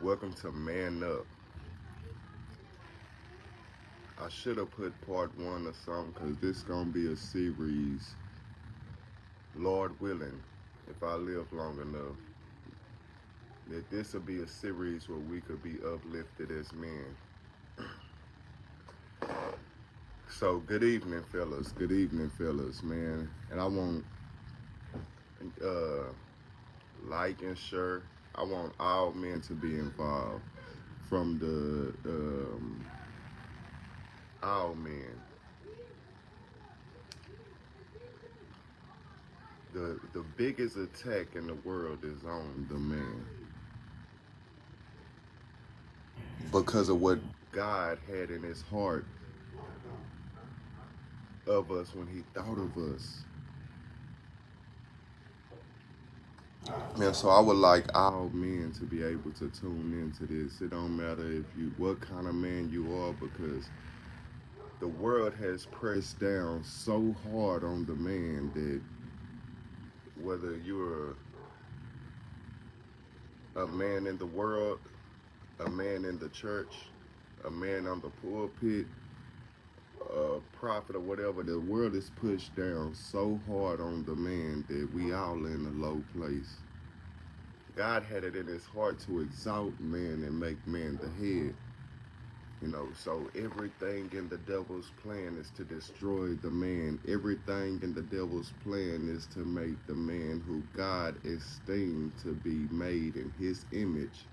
Welcome to Man Up. I should have put part 1 or something because this is going to be a series, Lord willing, if I live long enough. That this will be a series where we could be uplifted as men. So, good evening, fellas. Good evening, fellas, man. And I want uh, like and share. I want all men to be involved from all men. The biggest attack in the world is on the man because of what God had in his heart of us when he thought of us. Man, so I would like all men to be able to tune into this. It don't matter if you what kind of man you are, because the world has pressed down so hard on the man that whether you're a man in the world, a man in the church, a man on the pulpit, a prophet or whatever, the world is pushed down so hard on the man that we all in a low place. God had it in his heart to exalt man and make man the head. So everything in the devil's plan is to destroy the man. Everything in the devil's plan is to make the man who God esteemed to be made in his image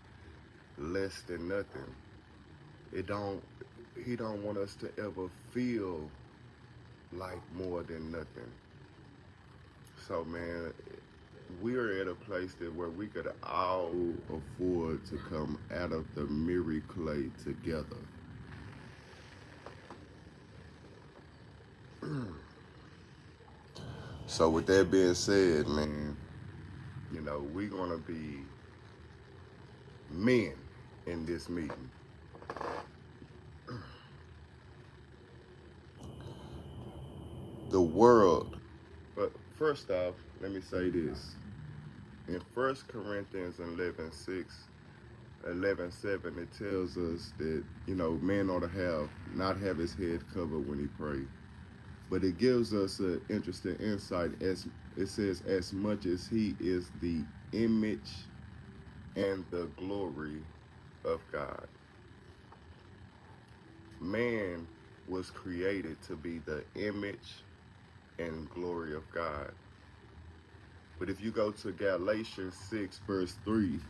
less than nothing. He don't want us to ever feel like more than nothing. So man, we're at a place that where we could all afford to come out of the mirror clay together. So with that being said, man, we're gonna be men in this meeting. The world. But first off, let me say this. In 1 Corinthians 11:7, it tells us that, man ought to not have his head covered when he prays. But it gives us an interesting insight, as it says, as much as he is the image and the glory of God. Man was created to be the image and glory of God. But if you go to Galatians 6:3,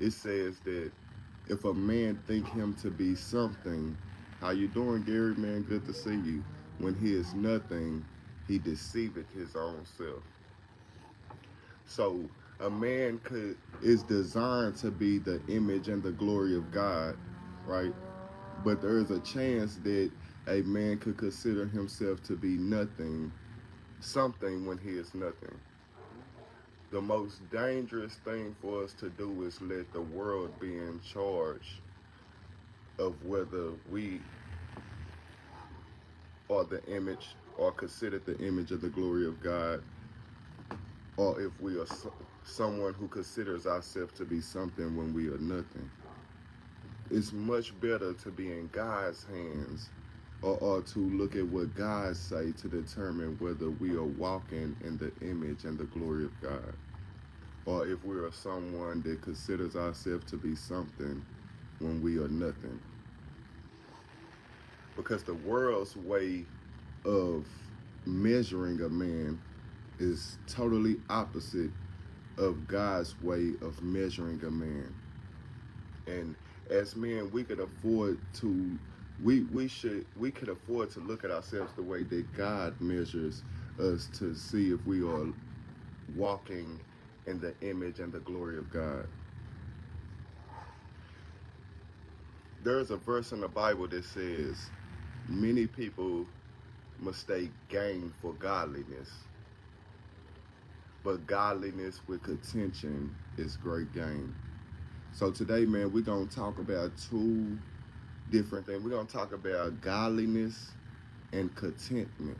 it says that if a man think him to be something, how you doing, Gary, man? Good to see you. When he is nothing, he deceiveth his own self. So a man is designed to be the image and the glory of God, right? But there is a chance that a man could consider himself to be something when he is nothing. The most dangerous thing for us to do is let the world be in charge of whether we are the image or considered the image of the glory of God, or if we are someone who considers ourselves to be something when we are nothing. It's much better to be in God's hands or to look at what God say to determine whether we are walking in the image and the glory of God, or if we are someone that considers ourselves to be something when we are nothing. Because the world's way of measuring a man is totally opposite of God's way of measuring a man. And as men, we could afford to look at ourselves the way that God measures us, to see if we are walking in the image and the glory of God. There's a verse in the Bible that says many people mistake gain for godliness, but godliness with contention is great gain. So today, man, we're going to talk about two different things. We're going to talk about godliness and contentment.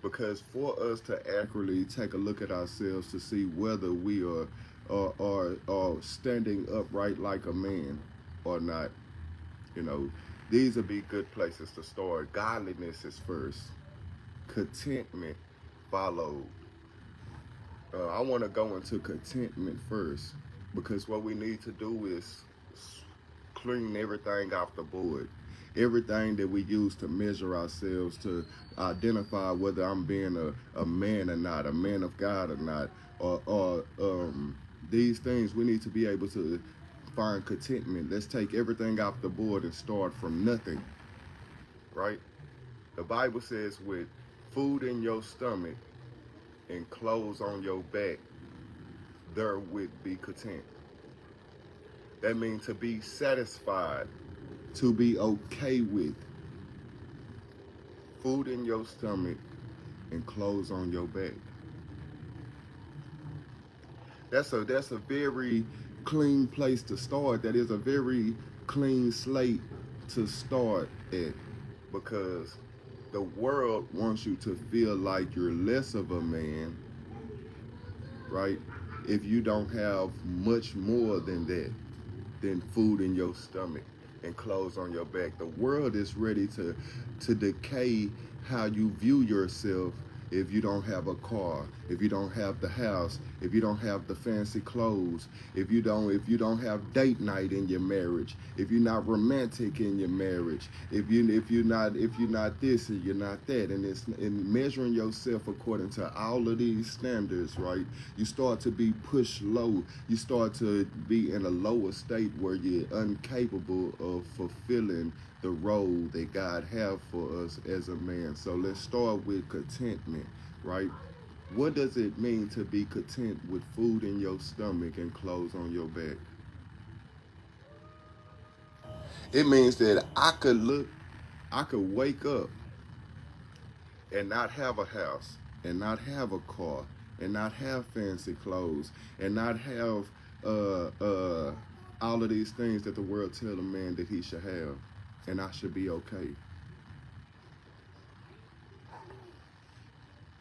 Because for us to accurately take a look at ourselves to see whether we are or standing upright like a man or not. You know, these would be good places to start. Godliness is first. Contentment followed. I want to go into contentment first because what we need to do is clean everything off the board. Everything that we use to measure ourselves, to identify whether I'm being a man or not, a man of God or not, or these things, we need to be able to find contentment. Let's take everything off the board and start from nothing, right? The Bible says, with food in your stomach and clothes on your back, therewith be content. That means to be satisfied, to be okay with food in your stomach and clothes on your back. That's a very clean place to start. That is a very clean slate to start at, because the world wants you to feel like you're less of a man, right? If you don't have much more than that, than food in your stomach and clothes on your back. The world is ready to decay how you view yourself if you don't have a car, if you don't have the house, if you don't have the fancy clothes, if you don't have date night in your marriage, if you're not romantic in your marriage, if you're not this and you're not that, and it's in measuring yourself according to all of these standards, right? You start to be pushed low. You start to be in a lower state where you're incapable of fulfilling the role that God have for us as a man. So let's start with contentment, right? What does it mean to be content with food in your stomach and clothes on your back? It means that I could wake up and not have a house, and not have a car, and not have fancy clothes, and not have uh, uh, all of these things that the world tell a man that he should have, and I should be okay.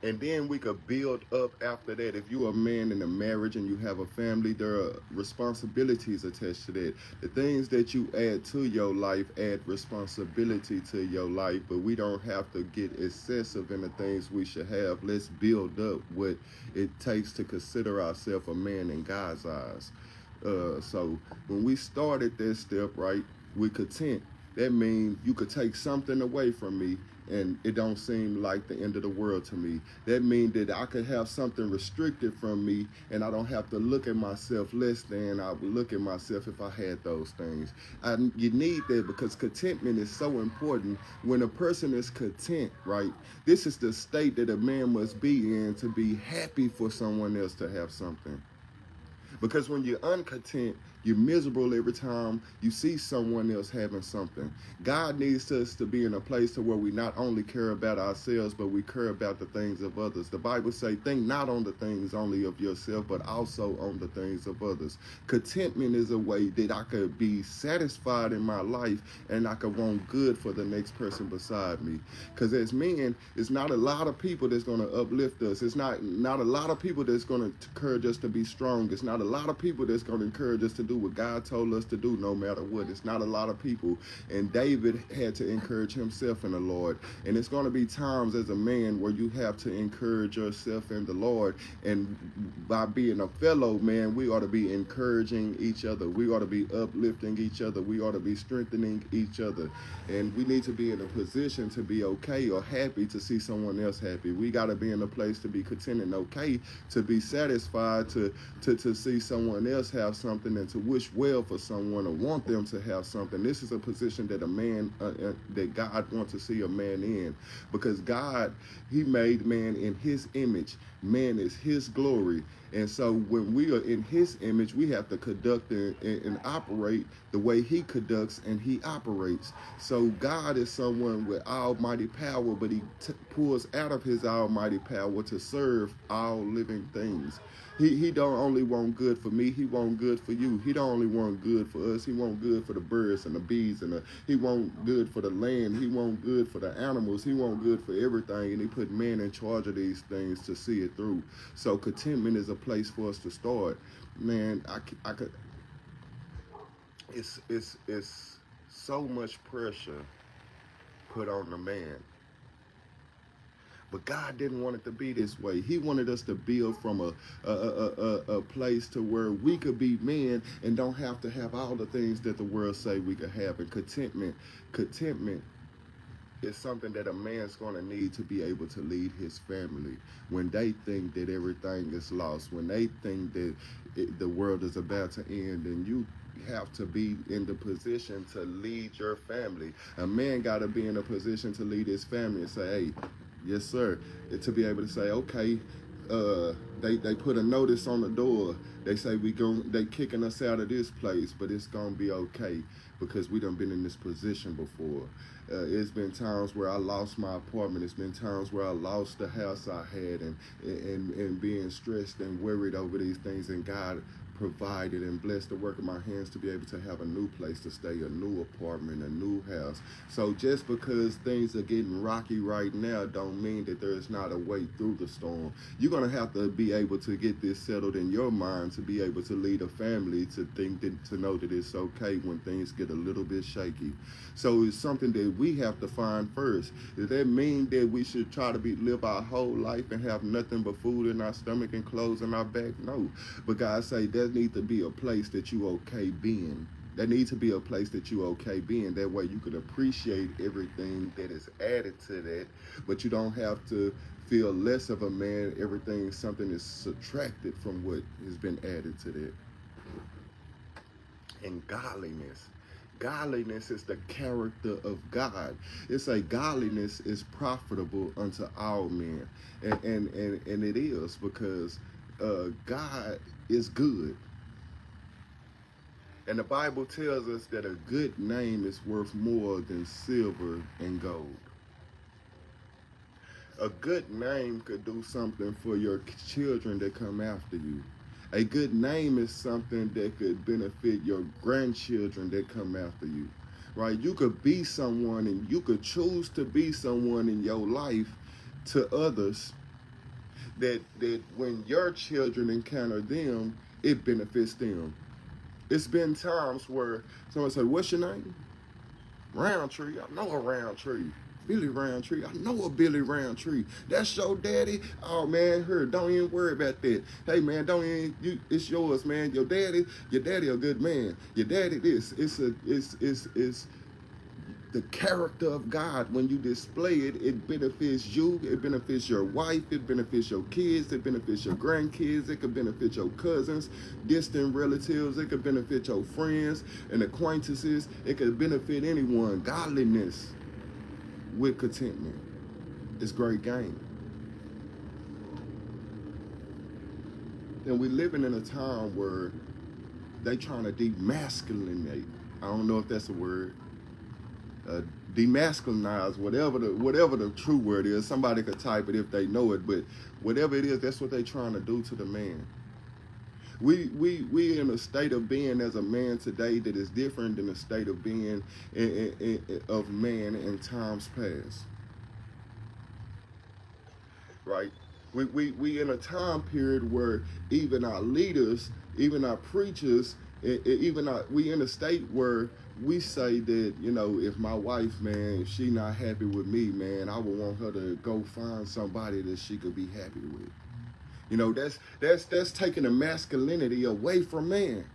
And then we could build up after that. If you're a man in a marriage and you have a family, there are responsibilities attached to that. The things that you add to your life add responsibility to your life, but we don't have to get excessive in the things we should have. Let's build up what it takes to consider ourselves a man in God's eyes. So when we started that step, right, we content. That means you could take something away from me and it don't seem like the end of the world to me. That means that I could have something restricted from me and I don't have to look at myself less than I would look at myself if I had those things. You need that because contentment is so important. When a person is content, right, this is the state that a man must be in to be happy for someone else to have something. Because when you're uncontent, you're miserable every time you see someone else having something. God needs us to be in a place to where we not only care about ourselves, but we care about the things of others. The Bible says, think not on the things only of yourself, but also on the things of others. Contentment is a way that I could be satisfied in my life and I could want good for the next person beside me. Because as men, it's not a lot of people that's going to uplift us. It's not a lot of people that's going to encourage us to be strong. It's not a lot of people that's going to encourage us to do what God told us to do no matter what. It's not a lot of people. And David had to encourage himself in the Lord. And it's going to be times as a man where you have to encourage yourself in the Lord. And by being a fellow man, we ought to be encouraging each other. We ought to be uplifting each other. We ought to be strengthening each other. And we need to be in a position to be okay or happy to see someone else happy. We got to be in a place to be content and okay, to be satisfied, to see someone else have something and to wish well for someone or want them to have something. This is a position that a man, that God wants to see a man in, because God, he made man in his image. Man is his glory. And so when we are in his image, we have to conduct and operate the way he conducts and he operates. So God is someone with almighty power, but he pulls out of his almighty power to serve all living things. He don't only want good for me, he want good for you. He don't only want good for us, he want good for the birds and the bees, and he want good for the land, he want good for the animals, he want good for everything, and he put man in charge of these things to see it through. So contentment is a place for us to start. man, I could. It's so much pressure put on the man. But God didn't want it to be this way. He wanted us to build from a place to where we could be men and don't have to have all the things that the world say we could have. And contentment is something that a man's going to need to be able to lead his family when they think that everything is lost, when they think that the world is about to end, and you have to be in the position to lead your family. A man got to be in a position to lead his family and say, hey, yes, sir. To be able to say, okay, they put a notice on the door. They say they kicking us out of this place, but it's gonna be okay because we done been in this position before. It's been times where I lost my apartment. It's been times where I lost the house I had, and being stressed and worried over these things. And God provided and blessed the work of my hands to be able to have a new place to stay, a new apartment, a new house. So just because things are getting rocky right now don't mean that there is not a way through the storm. You're going to have to be able to get this settled in your mind to be able to lead a family, to think that, to know that it's okay when things get a little bit shaky. So it's something that we have to find first. Does that mean that we should try to live our whole life and have nothing but food in our stomach and clothes in our back? No. But God say there needs to be a place that you okay being. There needs to be a place that you okay being. That way you can appreciate everything that is added to that, but you don't have to feel less of a man. Everything, something is subtracted from what has been added to that. And godliness. Godliness is the character of God. It's a godliness is profitable unto all men. And it is because God is good. And the Bible tells us that a good name is worth more than silver and gold. A good name could do something for your children that come after you. A good name is something that could benefit your grandchildren that come after you, right? You could be someone, and you could choose to be someone in your life to others that when your children encounter them, it benefits them. It's been times where someone say, what's your name? Roundtree. I know a Roundtree. Billy Roundtree. I know a Billy Roundtree. That's your daddy. Oh man, don't even worry about that. Hey man, don't even. It's yours, man. Your daddy a good man. Your daddy this. It's the character of God. When you display it, it benefits you. It benefits your wife. It benefits your kids. It benefits your grandkids. It could benefit your cousins, distant relatives. It could benefit your friends and acquaintances. It could benefit anyone. Godliness with contentment is great game. And we're living in a time where they trying to demasculinate. I don't know if that's a word. Demasculinize, whatever the true word is. Somebody could type it if they know it, but whatever it is, that's what they're trying to do to the man. We in a state of being as a man today that is different than the state of being of man in times past. Right? We in a time period where even our leaders, even our preachers, we in a state where we say that, if my wife, man, if she not happy with me, man, I would want her to go find somebody that she could be happy with. That's taking the masculinity away from man.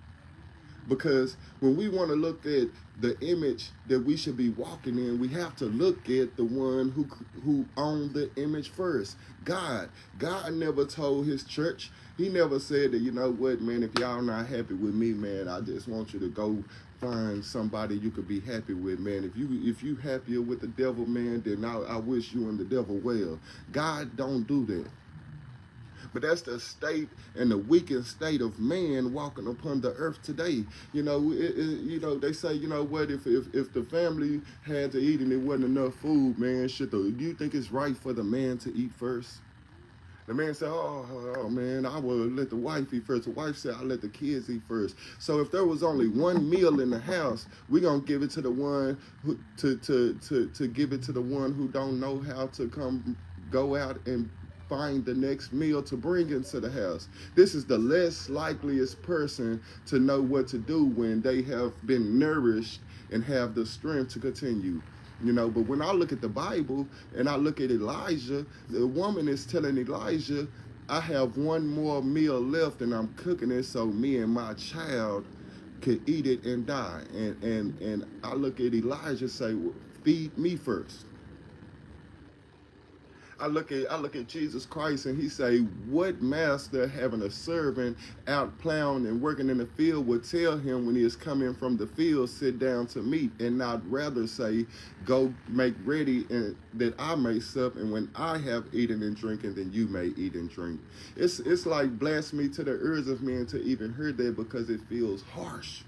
Because when we want to look at the image that we should be walking in, we have to look at the one who owned the image first. God never told his church. He never said that, you know what, man, if y'all not happy with me, man, I just want you to go find somebody you could be happy with, man. If you happier with the devil, man, then I wish you and the devil well. God don't do that. But that's the state and the weakened state of man walking upon the earth today. They say, what, if the family had to eat and there wasn't enough food, man, do you think it's right for the man to eat first? The man said, oh man, I will let the wife eat first. The wife said, I'll let the kids eat first. So if there was only one meal in the house, we're going to give it to the one to give it to the one who don't know how to go out and find the next meal to bring into the house. This is the less likeliest person to know what to do when they have been nourished and have the strength to continue. But when I look at the Bible and I look at Elijah, the woman is telling Elijah, I have one more meal left and I'm cooking it so me and my child could eat it and die. And I look at Elijah and say, well, feed me first. I look at Jesus Christ and he say, what master having a servant out plowing and working in the field would tell him when he is coming from the field, sit down to meat, and not rather say, go make ready and that I may sup, and when I have eaten and drinking, then you may eat and drink. It's like blasphemy to the ears of men to even hear that because it feels harsh.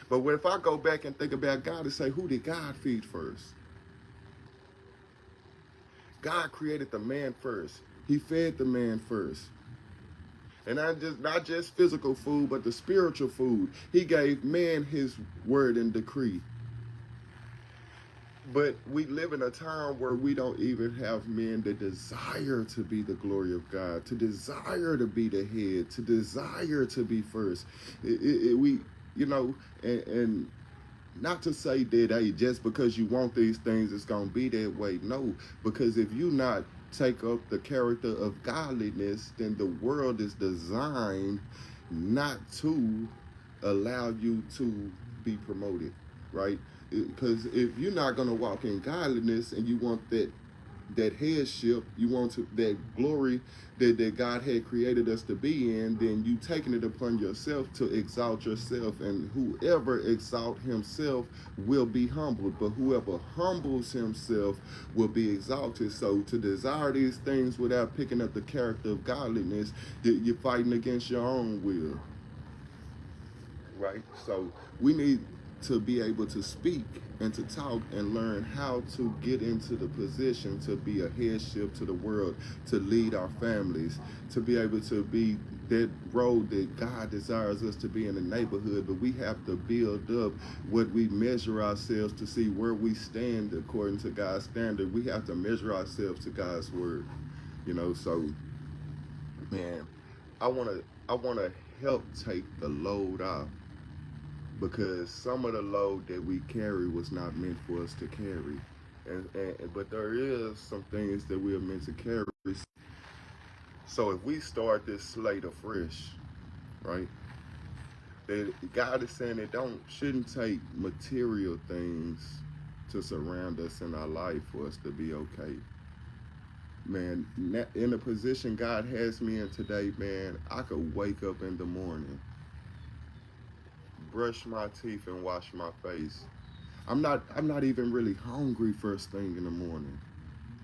But if I go back and think about God and say, who did God feed first? God created the man first. He fed the man first. And not just physical food, but the spiritual food. He gave man his word and decree. But we live in a time where we don't even have men that desire to be the glory of God, to desire to be the head, to desire to be first. We, and not to say that, hey, just because you want these things, it's going to be that way. No, because if you not take up the character of godliness, then the world is designed not to allow you to be promoted, right? Because if you're not going to walk in godliness and you want that headship, you want that glory that God had created us to be in, then you taking it upon yourself to exalt yourself, and whoever exalt himself will be humbled, but whoever humbles himself will be exalted. So to desire these things without picking up the character of godliness, you're fighting against your own will, right? So we need to be able to speak and to talk and learn how to get into the position to be a headship to the world, to lead our families, to be able to be that role that God desires us to be in the neighborhood. But we have to build up what we measure ourselves to see where we stand according to God's standard. We have to measure ourselves to God's word. So man, I wanna help take the load off, because some of the load that we carry was not meant for us to carry. But there is some things that we are meant to carry. So if we start this slate afresh, right? That God is saying it shouldn't take material things to surround us in our life for us to be okay. Man, in the position God has me in today, man, I could wake up in the morning, brush my teeth and wash my face. I'm not even really hungry first thing in the morning,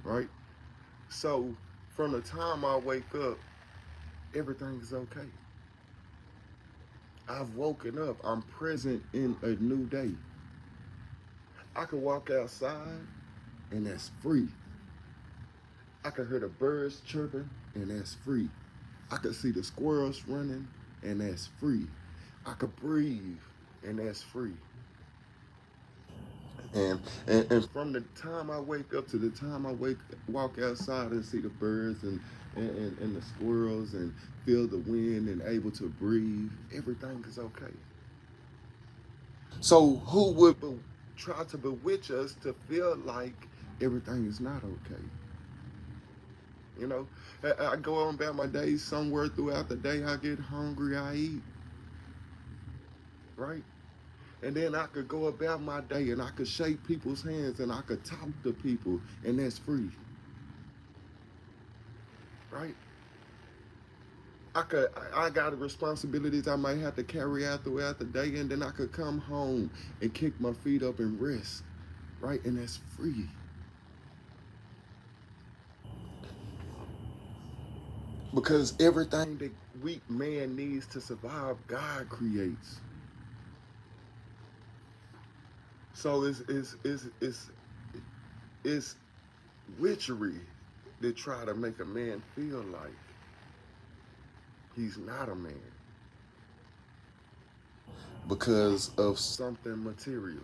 right? So from the time I wake up, everything is okay. I've woken up. I'm present in a new day. I can walk outside and that's free. I can hear the birds chirping and that's free. I can see the squirrels running and that's free. I could breathe and that's free. And from the time I wake up to the time I walk outside and see the birds and the squirrels and feel the wind and able to breathe, everything is okay. So who would try to bewitch us to feel like everything is not okay? You know, I go on about my days. Somewhere throughout the day I get hungry, I eat, right? And then I could go about my day and I could shake people's hands and I could talk to people, and that's free, right? I got responsibilities I might have to carry out throughout the day, and then I could come home and kick my feet up and rest, right? And that's free. Because everything that weak man needs to survive, God creates. So it's witchery to try to make a man feel like he's not a man because of something material.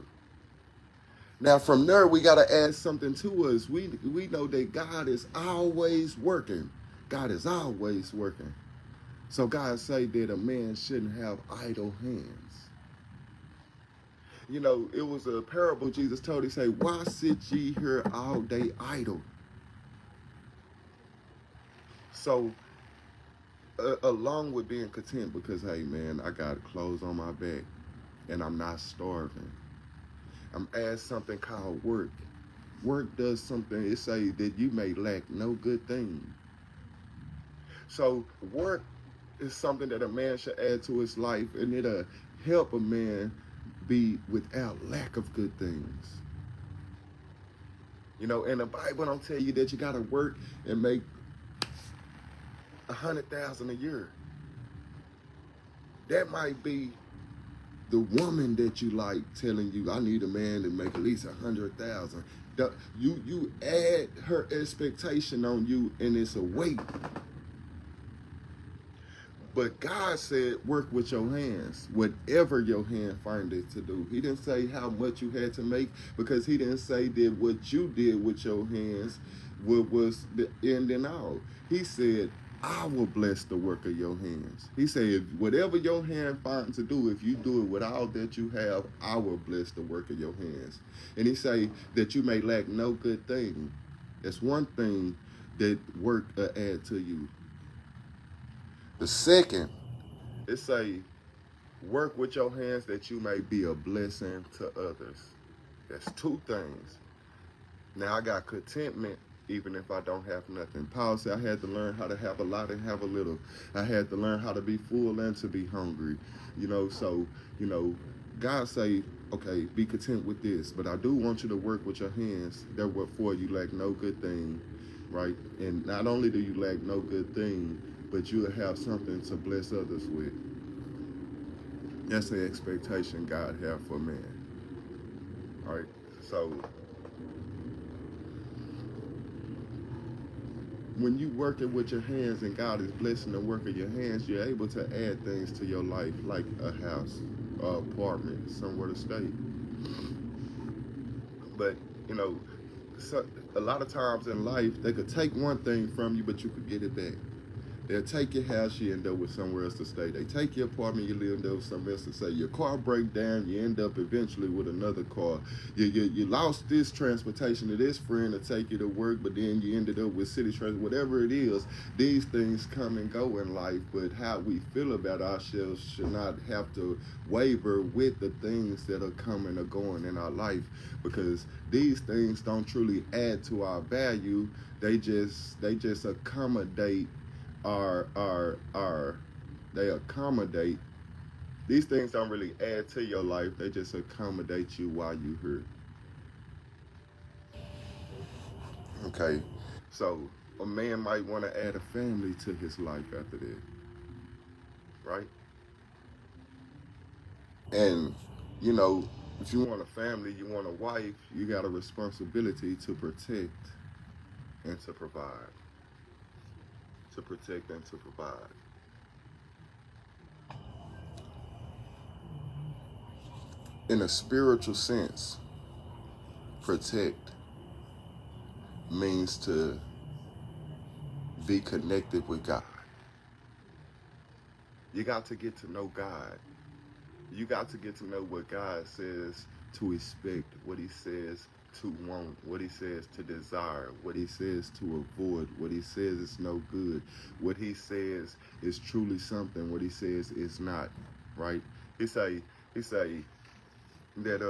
Now from there we gotta add something to us. We know that God is always working. God is always working. So God say that a man shouldn't have idle hands. You know, it was a parable Jesus told. He say, "Why sit ye here all day idle?" So, along with being content, because hey, man, I got clothes on my back, and I'm not starving. I'm add something called work. Work does something. It say that you may lack no good thing. So, work is something that a man should add to his life, and it'll help a man be without lack of good things. You know, and the Bible don't tell you that you gotta work and make 100,000 a year. That might be the woman that you like telling you, I need a man to make at least 100,000. You add her expectation on you, and it's a weight. But God said, work with your hands, whatever your hand find it to do. He didn't say how much you had to make, because he didn't say that what you did with your hands was the end and all. He said, I will bless the work of your hands. He said, whatever your hand finds to do, if you do it with all that you have, I will bless the work of your hands. And he say that you may lack no good thing. That's one thing that work add to you. The second, it say, work with your hands that you may be a blessing to others. That's two things. Now I got contentment even if I don't have nothing. Paul said I had to learn how to have a lot and have a little. I had to learn how to be full and to be hungry. You know, so, you know, God say, okay, be content with this, but I do want you to work with your hands. Therefore you lack no good thing, right? And not only do you lack no good thing, but you'll have something to bless others with. That's the expectation God have for man. All right. So when you working with your hands and God is blessing the work of your hands, you're able to add things to your life, like a house, an apartment, somewhere to stay. But you know, so, a lot of times in life, they could take one thing from you, but you could get it back. They'll take your house, you end up with somewhere else to stay. They take your apartment, you live there with somewhere else to stay. Your car break down, you end up eventually with another car. You lost this transportation to this friend to take you to work, but then you ended up with city transit. Whatever it is, these things come and go in life, but how we feel about ourselves should not have to waver with the things that are coming or going in our life, because these things don't truly add to our value. They just accommodate are they accommodate. These things don't really add to your life, they just accommodate you while you're here. Okay, so a man might want to add a family to his life after that, right? And you know, if you want a family, you want a wife, you got a responsibility to protect and to provide. To protect and to provide. In a spiritual sense, protect means to be connected with God. You got to get to know God. You got to get to know what God says to expect, what he says to want, what he says to desire, what he says to avoid, what he says is no good, what he says is truly something, what he says is not, right? He say, he say that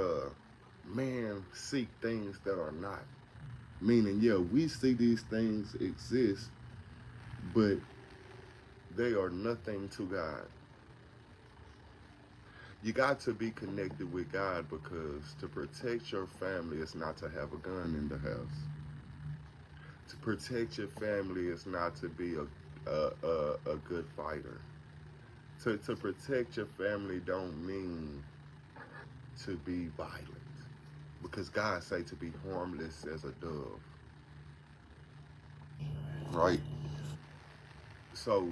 man seek things that are not. Meaning, yeah, we see these things exist, but they are nothing to God. You got to be connected with God, because to protect your family is not to have a gun in the house. To protect your family is not to be a good fighter. To protect your family don't mean to be violent, because God say to be harmless as a dove, right? So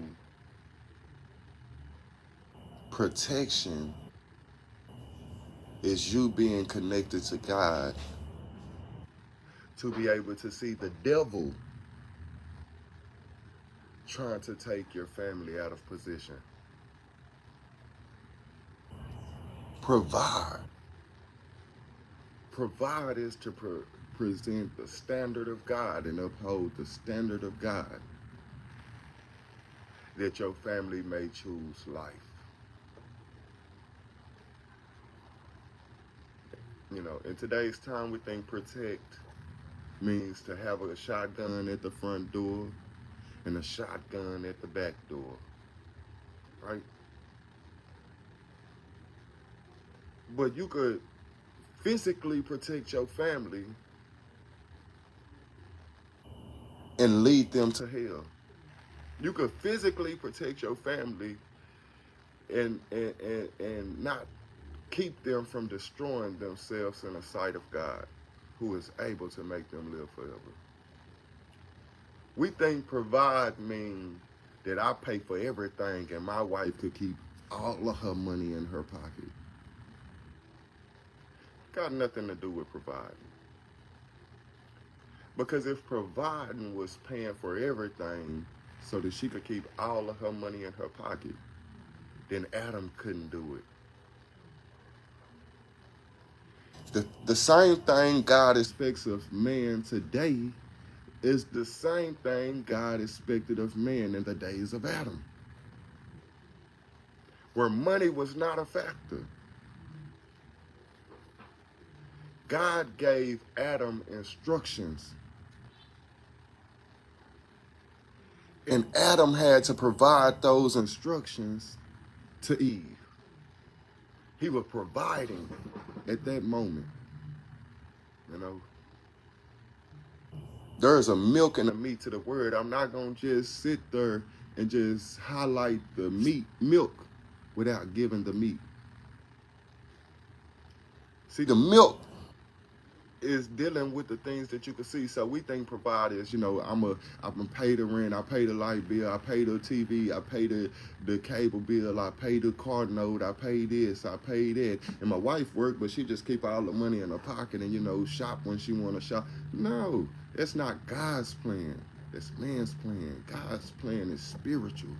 protection is you being connected to God to be able to see the devil trying to take your family out of position. Provide. Provide is to present the standard of God and uphold the standard of God that your family may choose life. You know, in today's time, we think protect means to have a shotgun at the front door and a shotgun at the back door, right? But you could physically protect your family and lead them to hell. You could physically protect your family and not keep them from destroying themselves in the sight of God, who is able to make them live forever. We think provide means that I pay for everything and my wife could keep all of her money in her pocket. Got nothing to do with providing. Because if providing was paying for everything so that she could keep all of her money in her pocket, then Adam couldn't do it. The same thing God expects of man today is the same thing God expected of man in the days of Adam, where money was not a factor. God gave Adam instructions, and Adam had to provide those instructions to Eve. He was providing at that moment, you know. There's a milk and a meat to the word. I'm not going to just sit there and just highlight the milk without giving the meat. See, the milk is dealing with the things that you can see. So we think provide is, you know, I'm pay the rent, I pay the light bill, I pay the TV, I pay the cable bill, I pay the car note, I pay this, I pay that. And my wife work, but she just keep all the money in her pocket and, you know, shop when she want to shop. No, that's not God's plan. That's man's plan. God's plan is spiritual.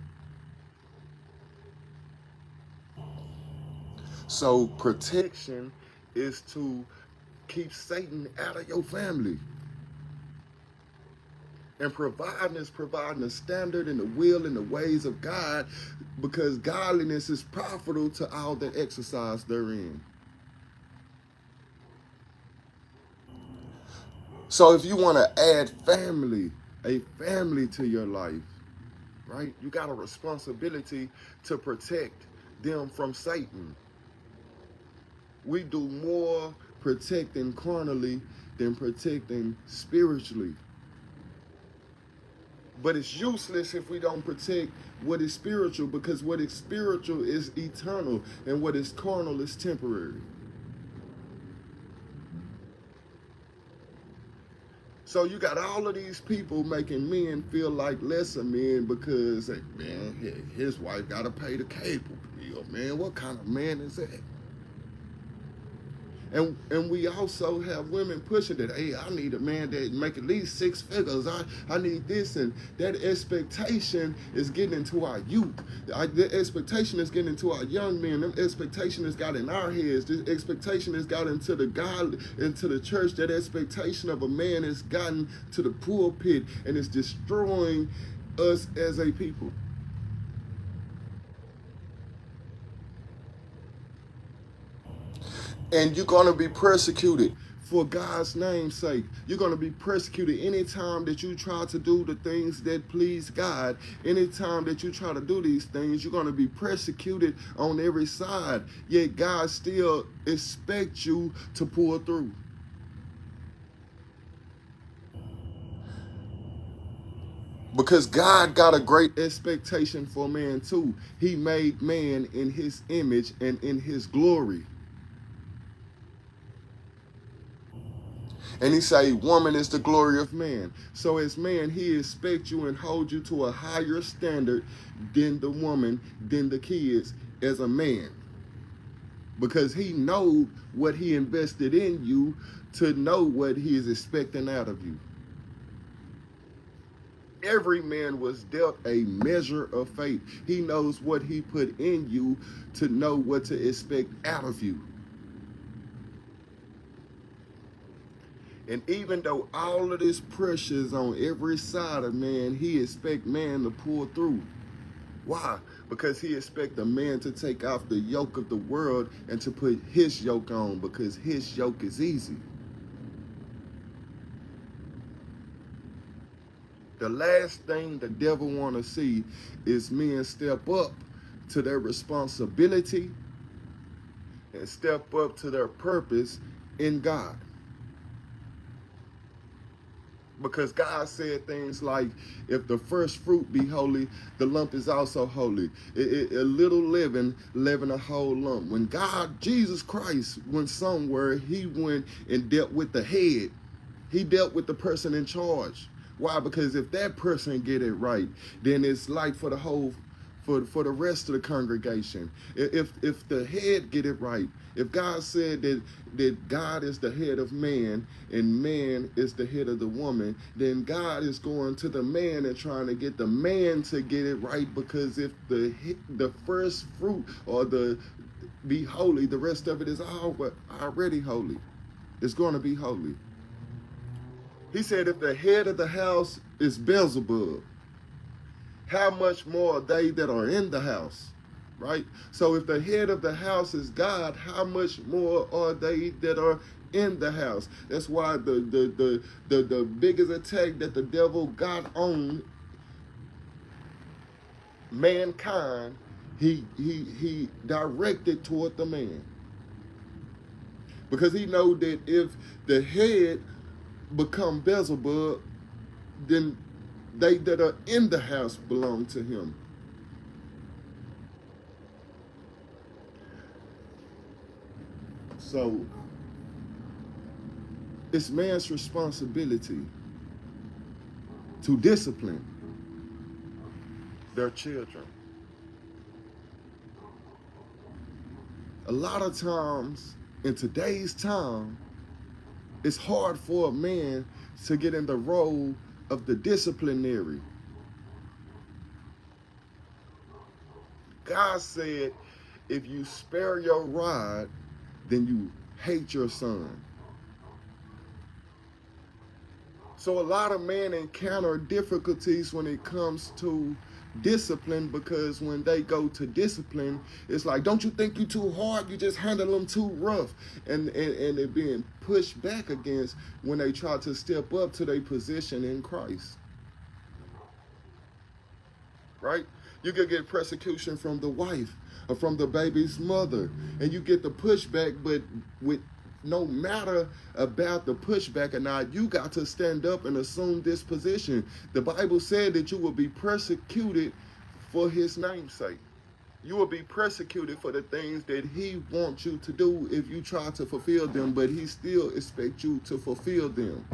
So protection is to keep Satan out of your family. And providing is providing the standard and the will and the ways of God, because godliness is profitable to all that exercise therein. So if you want to add a family to your life, right, you got a responsibility to protect them from Satan. We do more protecting carnally than protecting spiritually. But it's useless if we don't protect what is spiritual, because what is spiritual is eternal and what is carnal is temporary. So you got all of these people making men feel like lesser men because, man, his wife got to pay the cable bill. Man, what kind of man is that? And we also have women pushing that, hey, I need a man that make at least 6 figures. I need this. And that expectation is getting into our youth. The expectation is getting into our young men. That expectation has got in our heads. This expectation has got into the God, into the church. That expectation of a man has gotten to the pulpit and is destroying us as a people. And you're going to be persecuted for God's name's sake. You're going to be persecuted anytime that you try to do the things that please God. Anytime that you try to do these things, you're going to be persecuted on every side. Yet God still expects you to pull through. Because God got a great expectation for man too. He made man in his image and in his glory. And he say, woman is the glory of man. So as man, he expects you and holds you to a higher standard than the woman, than the kids as a man. because he know what he invested in you to know what he is expecting out of you. Every man was dealt a measure of faith. He knows what he put in you to know what to expect out of you. And even though all of this pressure is on every side of man, he expect man to pull through. Why? Because he expect a man to take off the yoke of the world and to put his yoke on, because his yoke is easy. The last thing the devil want to see is men step up to their responsibility and step up to their purpose in God. Because God said things like, if the first fruit be holy, the lump is also holy. A little leaven a whole lump. When God, Jesus Christ, went somewhere, he went and dealt with the head. He dealt with the person in charge. Why? Because if that person get it right, then it's like for the whole, for the rest of the congregation. If the head get it right, if God said that God is the head of man and man is the head of the woman, then God is going to the man and trying to get the man to get it right, because if the first fruit or the be holy, the rest of it is already holy. It's going to be holy. He said, if the head of the house is Beelzebub, how much more are they that are in the house, right? So if the head of the house is God, how much more are they that are in the house? That's why the biggest attack that the devil got on mankind, he directed toward the man. Because he know that if the head become Beelzebub, then they that are in the house belong to him. So it's man's responsibility to discipline their children. A lot of times in today's time, it's hard for a man to get in the role of the disciplinary. God said, if you spare your rod, then you hate your son. So a lot of men encounter difficulties when it comes to discipline, because when they go to discipline, it's like, don't you think you too hard? You just handle them too rough. And they're being pushed back against when they try to step up to their position in Christ. Right? You could get persecution from the wife or from the baby's mother, and you get the pushback, but with no matter about the pushback or not, you got to stand up and assume this position. The Bible said that you will be persecuted for his name's sake. You will be persecuted for the things that he wants you to do if you try to fulfill them, but he still expects you to fulfill them.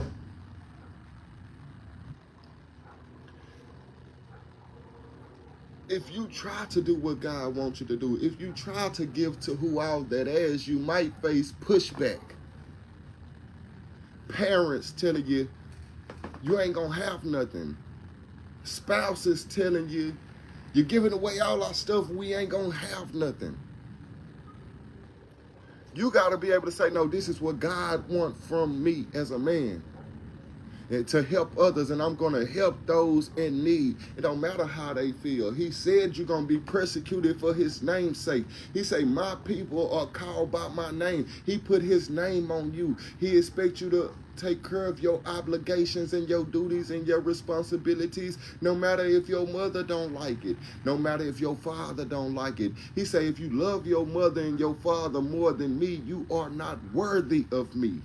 If you try to do what God wants you to do, if you try to give to who all that is, you might face pushback. Parents telling you, you ain't gonna have nothing. Spouses telling you, you're giving away all our stuff, we ain't gonna have nothing. You gotta be able to say, no, this is what God wants from me as a man. And to help others, and I'm going to help those in need. It don't matter how they feel. He said you're going to be persecuted for his name's sake. He say, my people are called by my name. He put his name on you. He expects you to take care of your obligations and your duties and your responsibilities, no matter if your mother don't like it, no matter if your father don't like it. He say, if you love your mother and your father more than me, you are not worthy of me.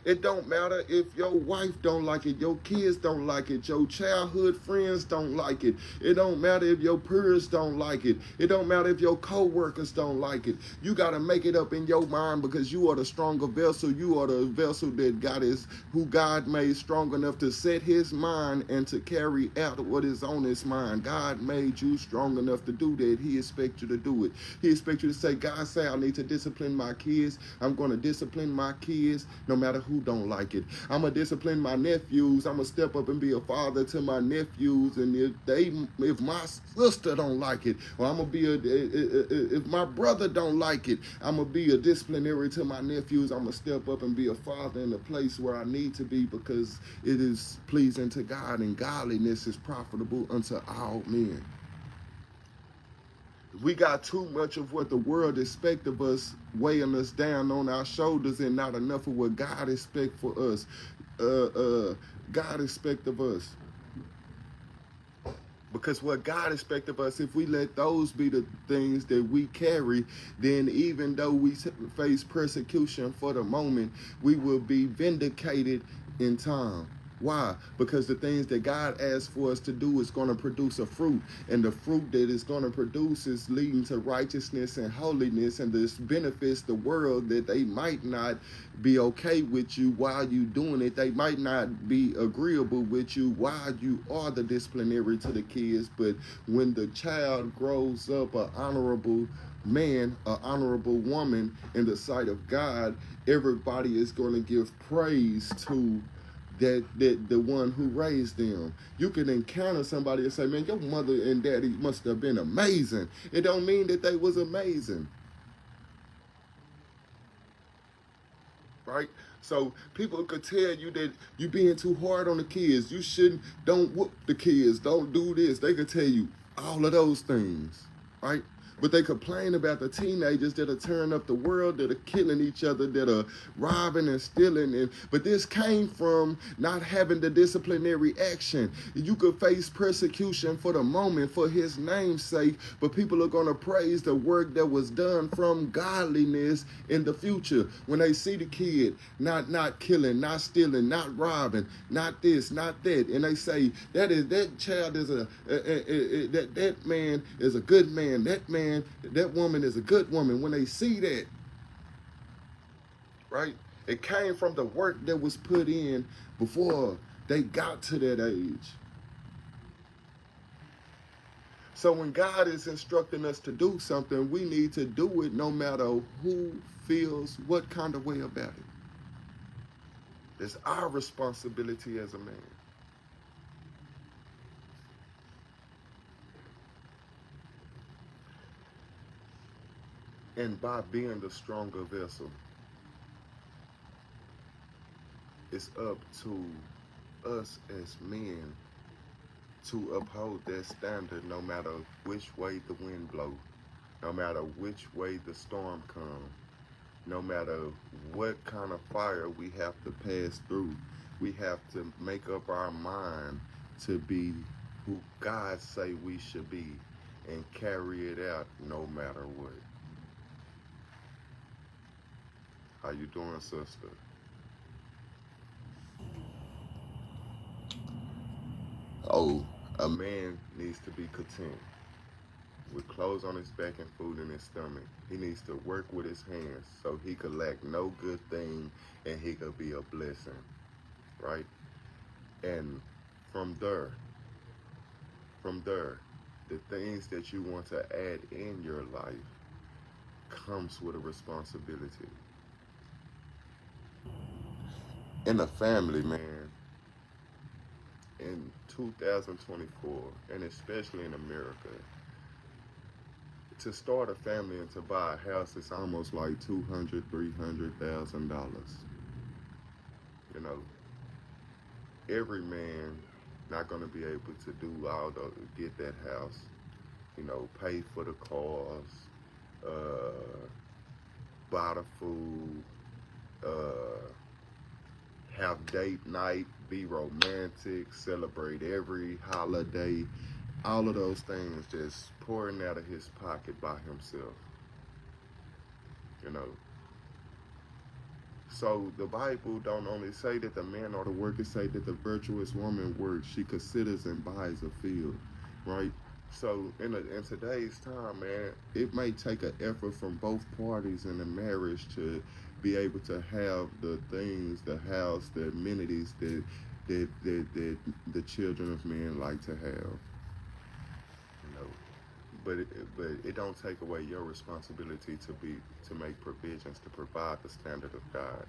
It don't matter if your wife don't like it, your kids don't like it, your childhood friends don't like it. It don't matter if your peers don't like it. It don't matter if your co-workers don't like it. You got to make it up in your mind, because you are the stronger vessel. You are the vessel that who God made strong enough to set his mind and to carry out what is on his mind. God made you strong enough to do that. He expects you to do it. He expects you to say, God say, I need to discipline my kids. I'm going to discipline my kids no matter who don't like it. I'm going to discipline my nephews. I'm going to step up and be a father to my nephews. And if my sister don't like it, or I'm going to be if my brother don't like it, I'm going to be a disciplinary to my nephews. I'm going to step up and be a father in the place where I need to be, because it is pleasing to God, and godliness is profitable unto all men. We got too much of what the world expects of us weighing us down on our shoulders, and not enough of what God expects for us. God expects of us. Because what God expects of us, if we let those be the things that we carry, then even though we face persecution for the moment, we will be vindicated in time. Why? Because the things that God asks for us to do is going to produce a fruit. And the fruit that it's going to produce is leading to righteousness and holiness. And this benefits the world, that they might not be okay with you while you doing it. They might not be agreeable with you while you are the disciplinary to the kids. But when the child grows up an honorable man, an honorable woman in the sight of God, everybody is going to give praise to that the one who raised them. You can encounter somebody and say, man, your mother and daddy must have been amazing. It don't mean that they was amazing. Right? So people could tell you that you being too hard on the kids. You shouldn't, don't whoop the kids, don't do this. They could tell you all of those things, right? But they complain about the teenagers that are tearing up the world, that are killing each other, that are robbing and stealing. But this came from not having the disciplinary action. You could face persecution for the moment for his name's sake, but people are going to praise the work that was done from godliness in the future. When they see the kid not killing, not stealing, not robbing, not this, not that, and they say that child is that man is a good man, that woman is a good woman. When they see that, right, it came from the work that was put in before they got to that age. So when God is instructing us to do something, we need to do it no matter who feels what kind of way about it. It's our responsibility as a man. And by being the stronger vessel, it's up to us as men to uphold that standard, no matter which way the wind blows, no matter which way the storm comes, no matter what kind of fire we have to pass through. We have to make up our mind to be who God say we should be, and carry it out no matter what. How you doing, sister? Oh, a man needs to be content with clothes on his back and food in his stomach. He needs to work with his hands so he could lack no good thing, and he could be a blessing, right? And from there, from there, the things that you want to add in your life comes with a responsibility. In a family, man, in 2024, and especially in America, to start a family and to buy a house is almost like $200,000, $300,000. You know, every man not going to be able to do all the get that house. You know, pay for the cars, uh, buy the food, uh, have date night, be romantic, celebrate every holiday. All of those things just pouring out of his pocket by himself. You know, So the Bible don't only say that the man ought to work, it say that the virtuous woman works. She considers and buys a field, right? So in today's time, man, it may take an effort from both parties in the marriage to be able to have the things, the house, the amenities that the children of men like to have. You know, but it don't take away your responsibility to make provisions to provide the standard of God.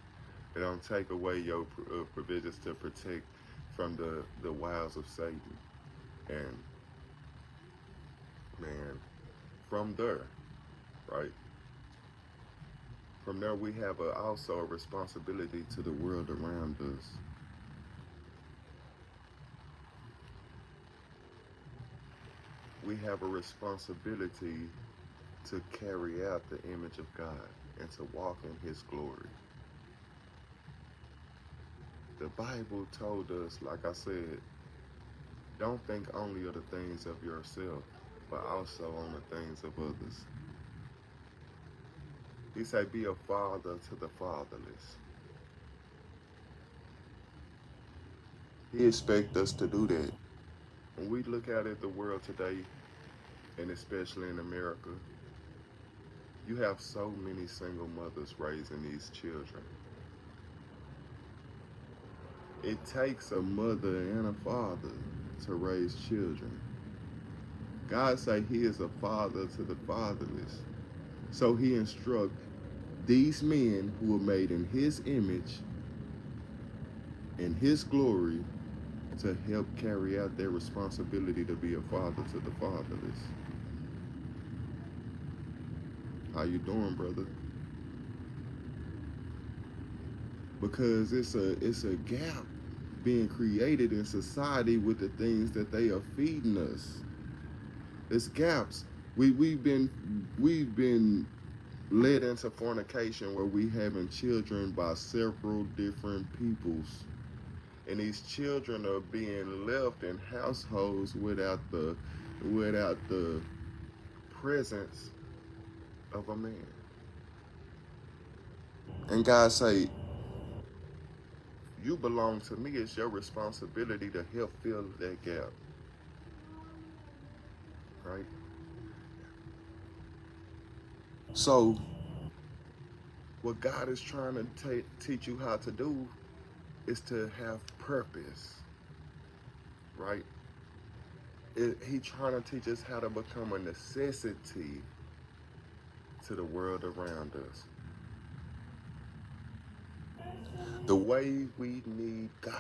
It don't take away your provisions to protect from the wiles of Satan. And man, from there, right? From there, we have also a responsibility to the world around us. We have a responsibility to carry out the image of God and to walk in His glory. The Bible told us, like I said, don't think only of the things of yourself, but also on the things of others. He said, be a father to the fatherless. He expects us to do that. When we look out at the world today, and especially in America, you have so many single mothers raising these children. It takes a mother and a father to raise children. God say He is a father to the fatherless. So He instructs these men who are made in His image, in His glory, to help carry out their responsibility to be a father to the fatherless. How you doing, brother? Because it's a gap being created in society with the things that they are feeding us. It's gaps. We've been led into fornication where we having children by several different peoples, and these children are being left in households without the presence of a man. And God say, you belong to me. It's your responsibility to help fill that gap, right? So what God is trying to teach you how to do is to have purpose, right? He trying to teach us how to become a necessity to the world around us. The way we need God.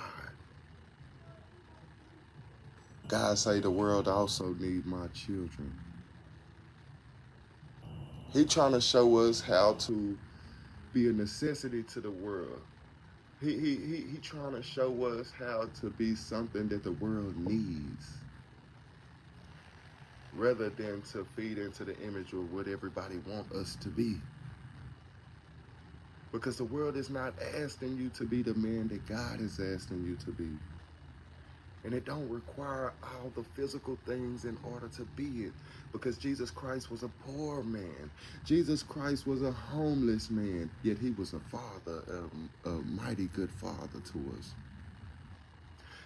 God say the world also need my children. He trying to show us how to be a necessity to the world. He trying to show us how to be something that the world needs, rather than to feed into the image of what everybody want us to be. Because the world is not asking you to be the man that God is asking you to be. And it don't require all the physical things in order to be it. Because Jesus Christ was a poor man. Jesus Christ was a homeless man. Yet he was a father, a mighty good father to us.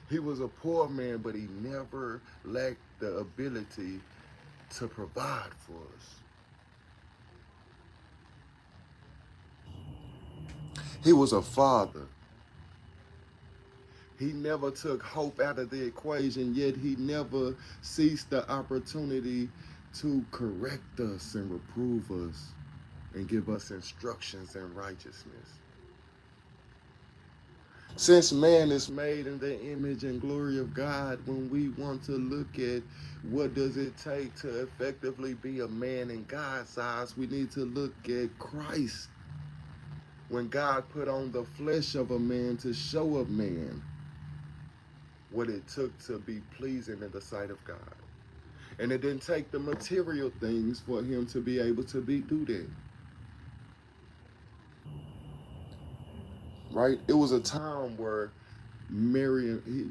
He was a poor man, but he never lacked the ability to provide for us. He was a father. He never took hope out of the equation, yet he never ceased the opportunity to correct us and reprove us and give us instructions in righteousness. Since man is made in the image and glory of God, when we want to look at what does it take to effectively be a man in God's eyes, we need to look at Christ. When God put on the flesh of a man to show a man what it took to be pleasing in the sight of God. And it didn't take the material things for him to be able to do that. Right? It was a time where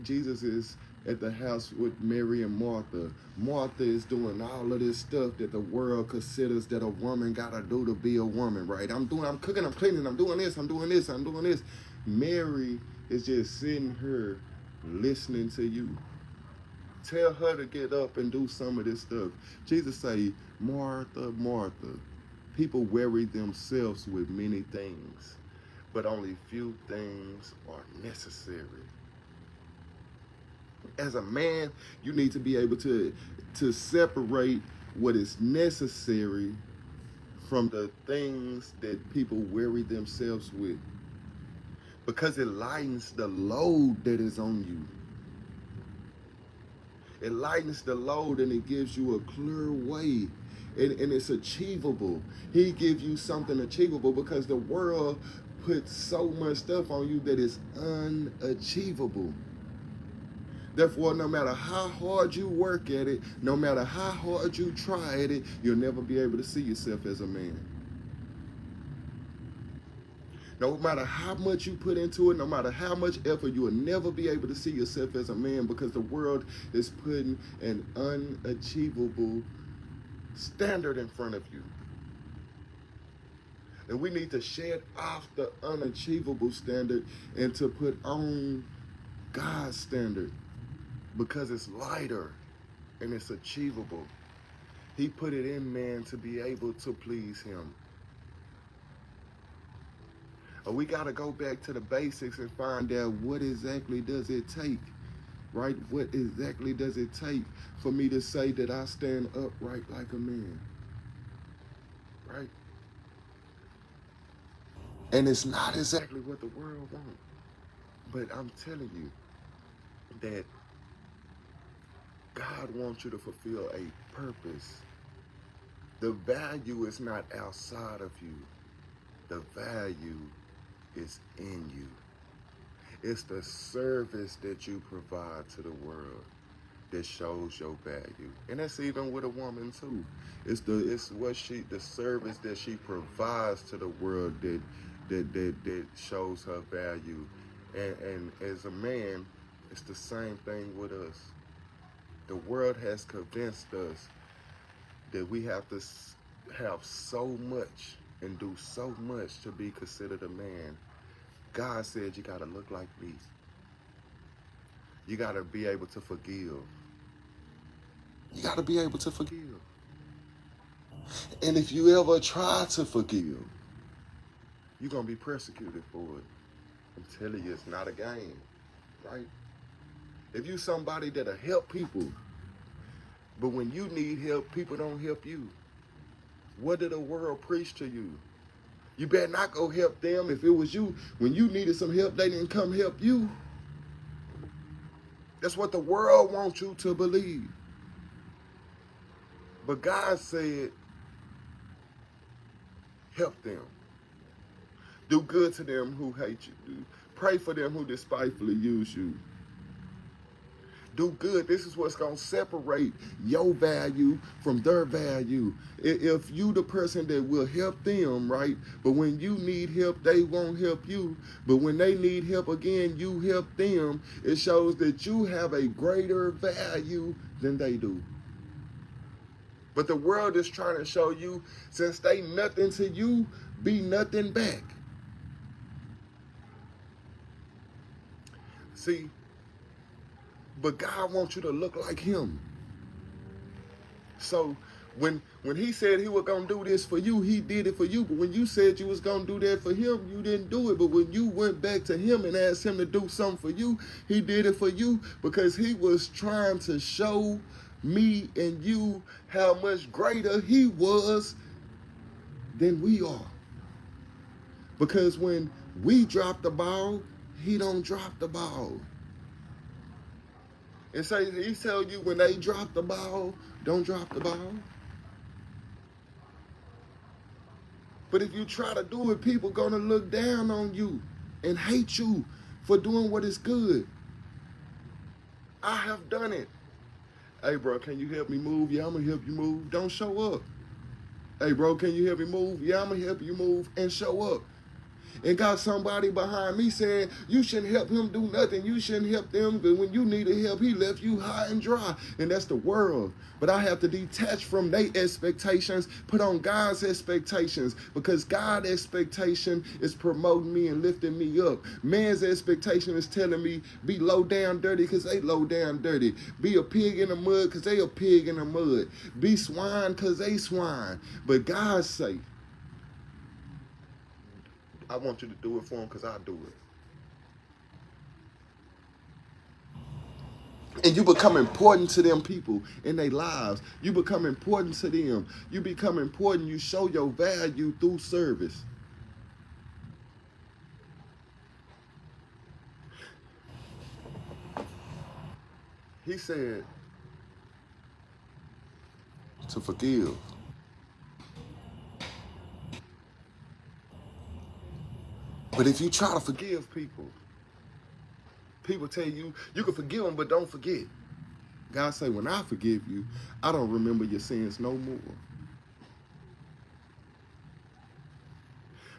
Jesus is at the house with Mary and Martha. Martha is doing all of this stuff that the world considers that a woman gotta do to be a woman, right? I'm cooking, I'm cleaning, I'm doing this, I'm doing this, I'm doing this. Mary is just sitting here listening to you. Tell her to get up and do some of this stuff. Jesus say, Martha, Martha, people weary themselves with many things, but only few things are necessary. As a man, you need to be able to separate what is necessary from the things that people weary themselves with, because it lightens the load that is on you. It lightens the load and it gives you a clear way, and it's achievable. He gives you something achievable, because the world puts so much stuff on you that is unachievable. Therefore, no matter how hard you work at it, no matter how hard you try at it, you'll never be able to see yourself as a man. No matter how much you put into it, no matter how much effort, you will never be able to see yourself as a man, because the world is putting an unachievable standard in front of you. And we need to shed off the unachievable standard and to put on God's standard, because it's lighter and it's achievable. He put it in man to be able to please him. We got to go back to the basics and find out what exactly does it take, right? What exactly does it take for me to say that I stand upright like a man, right? And it's not exactly what the world wants, but I'm telling you that God wants you to fulfill a purpose. The value is not outside of you. The value is in you. It's the service that you provide to the world that shows your value. And that's even with a woman too. It's the service that she provides to the world that shows her value. And as a man, it's the same thing with us. The world has convinced us that we have to have so much and do so much to be considered a man. God said you gotta look like me. You gotta be able to forgive. You gotta be able to forgive. And if you ever try to forgive, you're gonna be persecuted for it. I'm telling you, it's not a game, right? If you somebody that'll help people, but when you need help, people don't help you, what did the world preach to you? You better not go help them. If it was you, when you needed some help, they didn't come help you. That's what the world wants you to believe. But God said, help them. Do good to them who hate you. Pray for them who despitefully use you. Do good. This is what's going to separate your value from their value. If you the person that will help them, right? But when you need help, they won't help you. But when they need help again, you help them. It shows that you have a greater value than they do. But the world is trying to show you, since they nothing to you, be nothing back. See, but God wants you to look like him. So when he said he was going to do this for you, he did it for you. But when you said you was going to do that for him, you didn't do it. But when you went back to him and asked him to do something for you, he did it for you, because he was trying to show me and you how much greater he was than we are. Because when we drop the ball, he don't drop the ball. And so he tell you, when they drop the ball, don't drop the ball. But if you try to do it, people gonna look down on you and hate you for doing what is good. I have done it. Hey, bro, can you help me move? Yeah, I'm gonna help you move. Don't show up. Hey, bro, can you help me move? Yeah, I'm gonna help you move, and show up. and got somebody behind me saying, you shouldn't help him do nothing. You shouldn't help them. But when you needed help, he left you high and dry. And that's the world. But I have to detach from their expectations, put on God's expectations, because God's expectation is promoting me and lifting me up. Man's expectation is telling me be low down dirty because they low down dirty. Be a pig in the mud because they a pig in the mud. Be swine because they swine. But God's sake, I want you to do it for him because I do it. And you become important to them people in their lives. You become important to them. You become important. You show your value through service. He said to forgive. But if you try to forgive people, people tell you, you can forgive them, but don't forget. God say, when I forgive you, I don't remember your sins no more.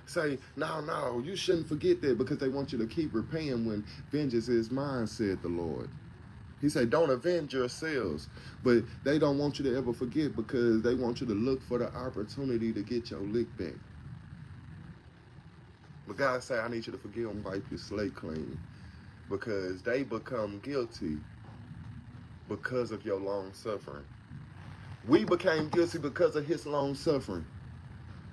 Say, no, you shouldn't forget that, because they want you to keep repaying when vengeance is mine, said the Lord. He said, don't avenge yourselves. But they don't want you to ever forget, because they want you to look for the opportunity to get your lick back. But God said, I need you to forgive them, wipe your slate clean, because they become guilty because of your long suffering. We became guilty because of his long suffering.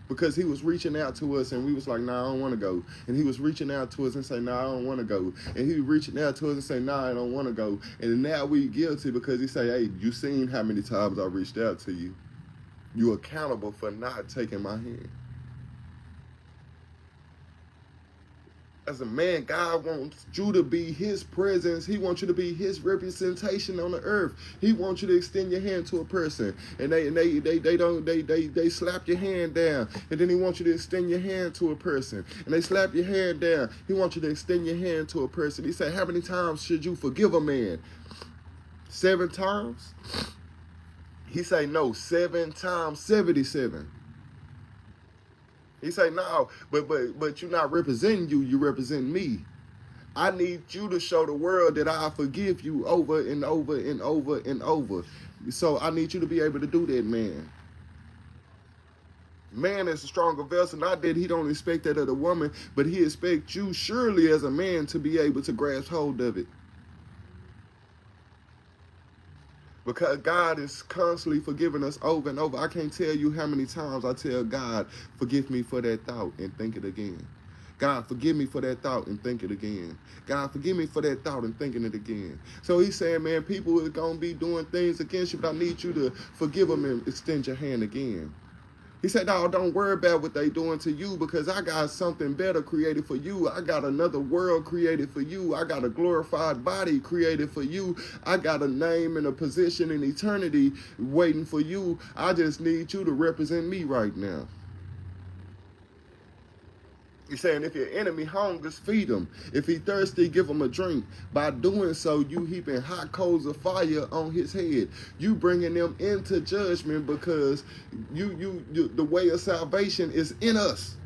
Because he was reaching out to us and we was like, nah, I don't want to go. And he was reaching out to us and say, nah, I don't want to go. And he was reaching out to us and say, nah, I don't want to go. And now we guilty because he say, hey, you seen how many times I reached out to you. You accountable for not taking my hand. As a man, God wants you to be his presence. He wants you to be his representation on the earth. He wants you to extend your hand to a person, and they slap your hand down, and then he wants you to extend your hand to a person, and they slap your hand down. He wants you to extend your hand to a person. He said, how many times should you forgive a man? 7 times? He say, no, 7 times 77. He say, no, but you're not representing you, you represent me. I need you to show the world that I forgive you over and over and over and over. So I need you to be able to do that, man. Man is a stronger vessel. Not that he don't expect that of the woman, but he expects you surely as a man to be able to grasp hold of it. Because God is constantly forgiving us over and over. I can't tell you how many times I tell God, forgive me for that thought and think it again. God, forgive me for that thought and think it again. God, forgive me for that thought and thinking it again. So he's saying, man, people are going to be doing things against you, but I need you to forgive them and extend your hand again. He said, no, don't worry about what they doing to you, because I got something better created for you. I got another world created for you. I got a glorified body created for you. I got a name and a position in eternity waiting for you. I just need you to represent me right now. He's saying, if your enemy hungers, feed him. If he thirsty, give him a drink. By doing so, you heaping hot coals of fire on his head. You bringing them into judgment, because you the way of salvation is in us.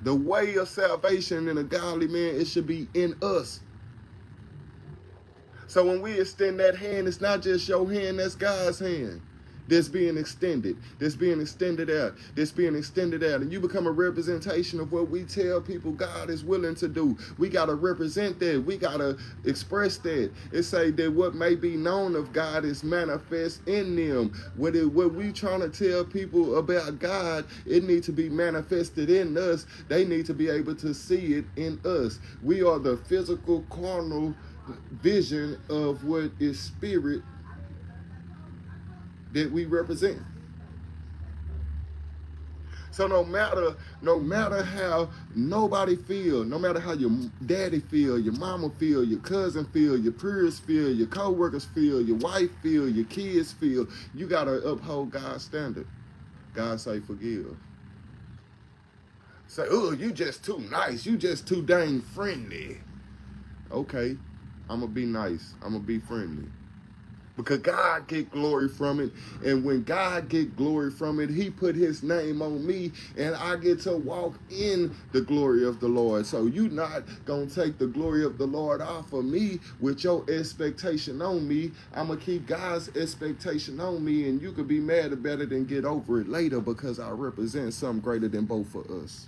The way of salvation in a godly man, it should be in us. So when we extend that hand, it's not just your hand, that's God's hand. That's being extended. That's being extended out. That's being extended out. And you become a representation of what we tell people God is willing to do. We got to represent that. We got to express that. It say that what may be known of God is manifest in them. What we trying to tell people about God, it needs to be manifested in us. They need to be able to see it in us. We are the physical, carnal vision of what is spirit that we represent. So no matter how nobody feel, no matter how your daddy feel, your mama feel, your cousin feel, your peers feel, your co-workers feel, your wife feel, your kids feel, you gotta uphold God's standard. God say forgive. Say, oh, you just too nice. You just too dang friendly. Okay, I'm gonna be nice. I'm gonna be friendly. because God get glory from it. And when God get glory from it, he put his name on me, and I get to walk in the glory of the Lord. So you not gonna take the glory of the Lord off of me with your expectation on me. I'm gonna keep God's expectation on me, and you could be mad about it and get over it later, because I represent something greater than both of us.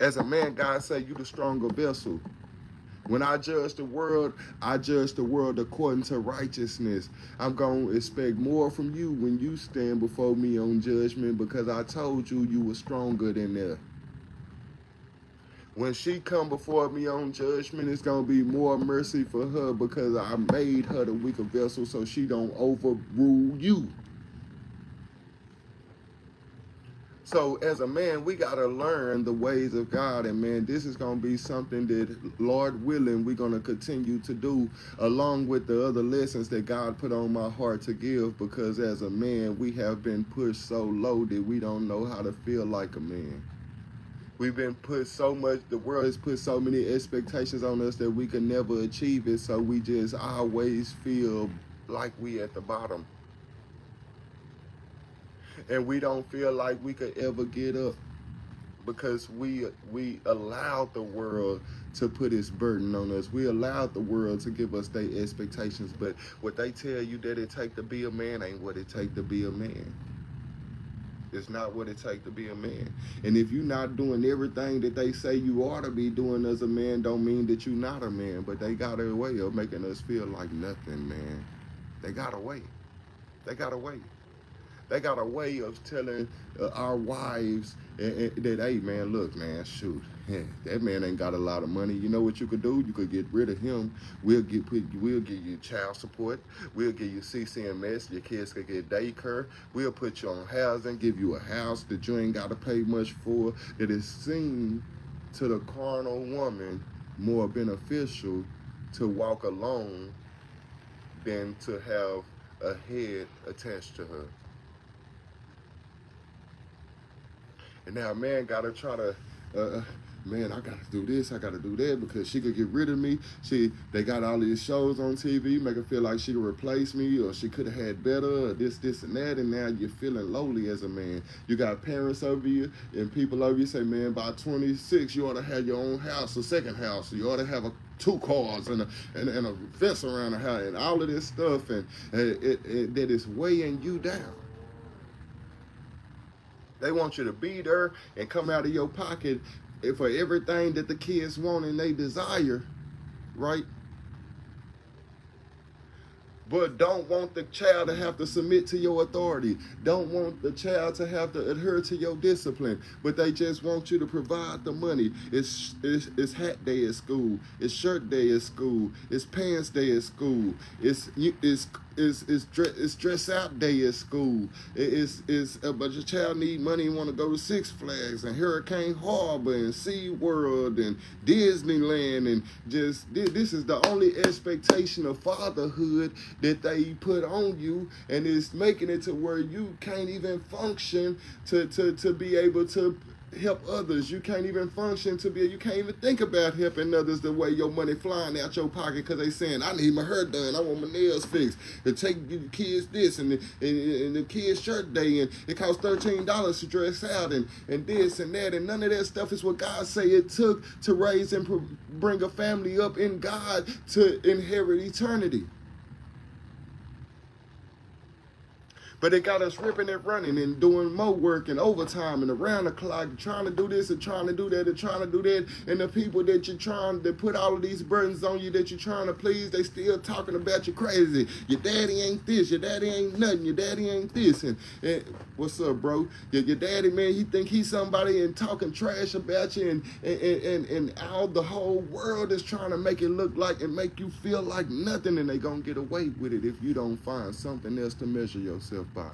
As a man, God say you the stronger vessel. When I judge the world according to righteousness. I'm going to expect more from you when you stand before me on judgment, because I told you you were stronger than that. When she come before me on judgment, it's going to be more mercy for her, because I made her the weaker vessel so she don't overrule you. So as a man, we got to learn the ways of God. And man, this is going to be something that, Lord willing, we're going to continue to do, along with the other lessons that God put on my heart to give. Because as a man, we have been pushed so low that we don't know how to feel like a man. We've been put so much, the world has put so many expectations on us that we can never achieve it. So we just always feel like we at the bottom. And we don't feel like we could ever get up, because we allowed the world to put its burden on us. We allowed the world to give us their expectations. But what they tell you that it take to be a man ain't what it take to be a man. It's not what it take to be a man. And if you're not doing everything that they say you ought to be doing as a man, don't mean that you're not a man. But they got a way of making us feel like nothing, man. They got a way. They got a way. They got a way of telling our wives that, hey, man, look, man, shoot, that man ain't got a lot of money. You know what you could do? You could get rid of him. We'll give you child support. We'll give you CCMS. Your kids could get daycare. We'll put you on housing, give you a house that you ain't got to pay much for, that is seen to the carnal woman more beneficial to walk alone than to have a head attached to her. And now, man, gotta try to, man, I gotta do this, I gotta do that, because she could get rid of me. They got all these shows on TV, make her feel like she could replace me, or she could have had better, or this, and that, and now you're feeling lowly as a man. You got parents over you and people over you say, man, by 26, you ought to have your own house, a second house. You ought to have 2 cars and a fence around the house, and all of this stuff, and that is weighing you down. They want you to be there and come out of your pocket for everything that the kids want and they desire, right? But don't want the child to have to submit to your authority. Don't want the child to have to adhere to your discipline. But they just want you to provide the money. It's hat day at school. It's shirt day at school. It's pants day at school. It's dress out day at school. But your child need money and want to go to Six Flags and Hurricane Harbor and SeaWorld and Disneyland, and just this is the only expectation of fatherhood that they put on you, and it's making it to where you can't even function to be able to help others. You can't even function you can't even think about helping others the way your money flying out your pocket, because they saying, I need my hair done, I want my nails fixed, to take the kids this, and the kids shirt day, and it costs $13 to dress out, and this and that, and none of that stuff is what God say it took to raise and bring a family up in God to inherit eternity. But it got us ripping and running and doing more work and overtime and around the clock, trying to do this and trying to do that and trying to do that. And the people that you're trying to put all of these burdens on you that you're trying to please, they still talking about you crazy. Your daddy ain't this, your daddy ain't nothing, your daddy ain't this. And what's up, bro? Your daddy, man, he think he's somebody and talking trash about you, and all the whole world is trying to make it look like and make you feel like nothing, and they gonna get away with it if you don't find something else to measure yourself by.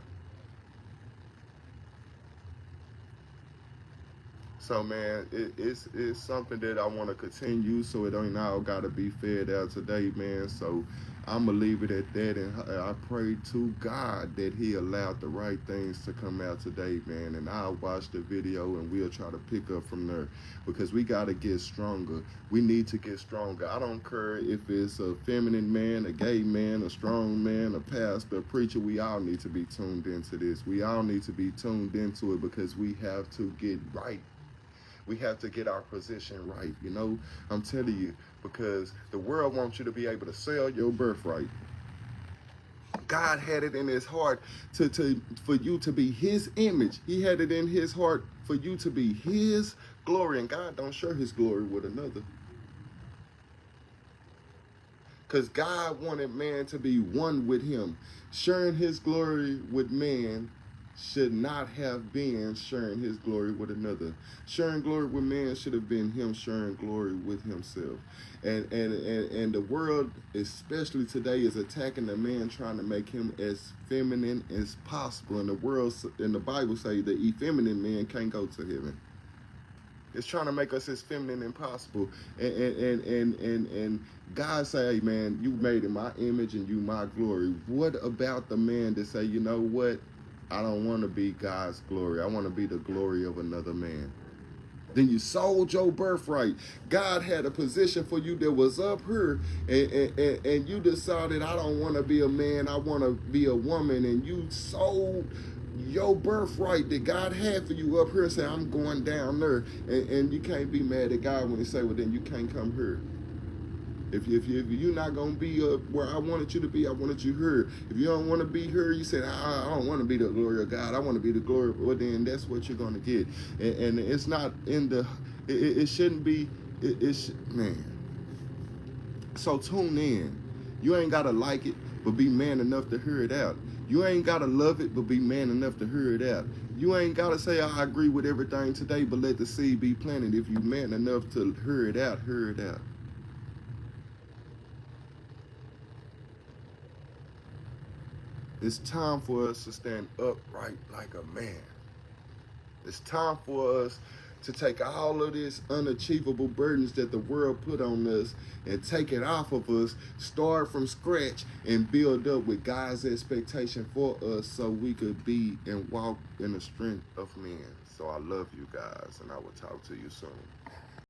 So man, it's something that I want to continue, so it ain't all got to be fed out today, man. So I'm going to leave it at that. And I pray to God that he allowed the right things to come out today, man. And I'll watch the video and we'll try to pick up from there, because we got to get stronger. We need to get stronger. I don't care if it's a feminine man, a gay man, a strong man, a pastor, a preacher. We all need to be tuned into this. We all need to be tuned into it, because we have to get right. We have to get our position right, you know. I'm telling you, because the world wants you to be able to sell your birthright. God had it in his heart for you to be his image. He had it in his heart for you to be his glory. And God don't share his glory with another. Because God wanted man to be one with him. Sharing his glory with man should not have been sharing his glory with another. Sharing glory with man should have been him sharing glory with himself. And the world, especially today, is attacking the man, trying to make him as feminine as possible. And the Bible say the effeminate man can't go to heaven. It's trying to make us as feminine as possible. And God say, hey man, you made in my image and you my glory. What about the man that say, you know what? I don't want to be God's glory. I want to be the glory of another man. Then you sold your birthright. God had a position for you that was up here, and you decided, I don't want to be a man, I want to be a woman, and you sold your birthright that God had for you up here and say, I'm going down there. And you can't be mad at God when he say, well, then you can't come here. If you're not going to be where I wanted you to be, I wanted you here. If you don't want to be here, you said, I don't want to be the glory of God. I want to be the glory. Well, then that's what you're going to get. And it's not in the, it shouldn't be, man. So tune in. You ain't got to like it, but be man enough to hear it out. You ain't got to love it, but be man enough to hear it out. You ain't got to say, I agree with everything today, but let the seed be planted. If you man enough to hear it out, hear it out. It's time for us to stand upright like a man. It's time for us to take all of these unachievable burdens that the world put on us and take it off of us, start from scratch, and build up with God's expectation for us so we could be and walk in the strength of men. So I love you guys, and I will talk to you soon.